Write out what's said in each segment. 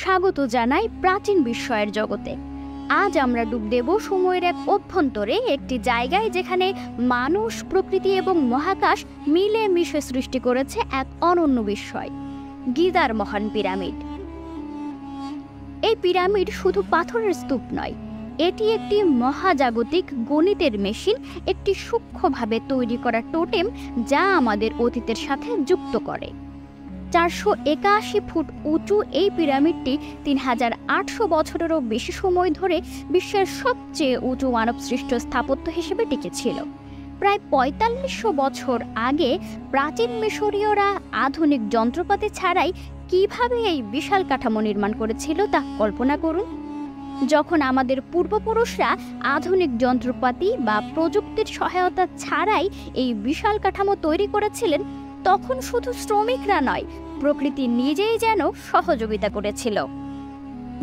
স্বাগত জানাই প্রাচীন বিস্ময়ের জগতে। আজ আমরা ডুব দেব সময়ের এক অভ্যন্তরে, একটি জায়গায় যেখানে মানুষ, প্রকৃতি এবং মহাকাশ মিলে মিশে সৃষ্টি করেছে এক অনন্য বিস্ময়, গিজার মহান পিরামিড। এই পিরামিড শুধু পাথরের স্তূপ নয়, এটি একটি মহাজাগতিক গণিতের মেশিন, একটি সূক্ষ্মভাবে তৈরি করা টোটেম যা আমাদের অতীতের সাথে যুক্ত করে। 481 ফুট উঁচু এই পিরামিডটি 3800 বছরেরও বেশি সময় ধরে বিশ্বের সবচেয়ে উঁচু মানবসৃষ্ট স্থাপত্য হিসেবে টিকেছিল। প্রায় 4500 বছর আগে প্রাচীন মিশরীয়রা আধুনিক যন্ত্রপাতি ছাড়াই কিভাবে এই বিশাল কাঠামো নির্মাণ করেছিল তা কল্পনা করুন। যখন আমাদের পূর্বপুরুষরা আধুনিক যন্ত্রপাতি বা প্রযুক্তির সহায়তা ছাড়াই এই বিশাল কাঠামো তৈরি করেছিলেন, তখন শুধু শ্রমিকরা নয়, প্রকৃতি নিজেই যেন সহযোগিতা করেছিল।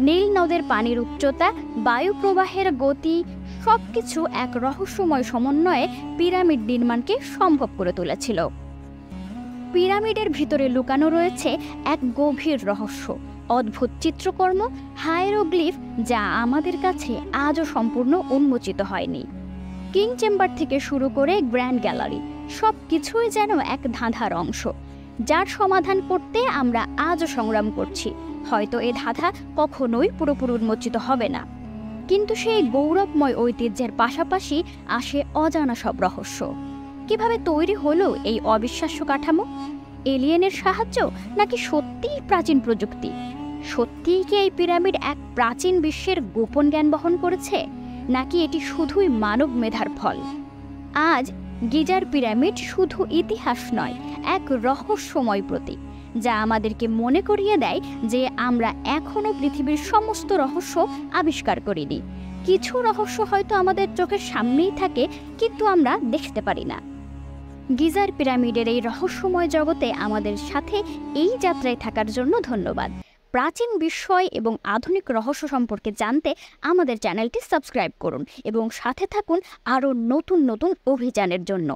নীল নদের পানির উচ্চতা, বায়ু প্রবাহের গতি সবকিছু এক রহস্যময় সমন্বয়ে পিরামিড নির্মাণকে সম্ভব করে তুলেছিল। পিরামিডের ভিতরে লুকানো রয়েছে এক গভীর রহস্য, অদ্ভুত চিত্রকর্ম, হায়েরোগ্লিফ যা আমাদের কাছে আজও সম্পূর্ণ উন্মোচিত হয়নি। কিং চেম্বার থেকে শুরু করে গ্র্যান্ড গ্যালারি, সব কিছুই যেন এক ধাঁধার অংশ, যার সমাধান করতে আমরা আজও সংগ্রাম করছি। হয়তো এ ধাঁধা কখনোই পুরোপুরি উন্মোচিত হবে না, কিন্তু সেই গৌরবময় ঐতিহ্যের পাশাপাশি আসে অজানা সব রহস্য। কিভাবে তৈরি হলো এই অবিশ্বাস্য কাঠামো? এলিয়েনের সাহায্য, নাকি সত্যিই প্রাচীন প্রযুক্তি? সত্যিই কি এই পিরামিড এক প্রাচীন বিশ্বের গোপন জ্ঞান বহন করেছে, নাকি এটি শুধুই মানব মেধার ফল? আজ গিজার পিরামিড শুধু ইতিহাস নয়, এক রহস্যময় প্রতীক, যা আমাদেরকে মনে করিয়ে দেয় যে আমরা এখনও পৃথিবীর সমস্ত রহস্য আবিষ্কার করিনি। কিছু রহস্য হয়তো আমাদের চোখের সামনেই থাকে, কিন্তু আমরা দেখতে পারি না। গিজার পিরামিডের এই রহস্যময় জগতে আমাদের সাথে এই যাত্রায় থাকার জন্য ধন্যবাদ। প্রাচীন বিস্ময় এবং আধুনিক রহস্য সম্পর্কে জানতে আমাদের চ্যানেলটি সাবস্ক্রাইব করুন এবং সাথে থাকুন আরও নতুন নতুন অভিযানের জন্য।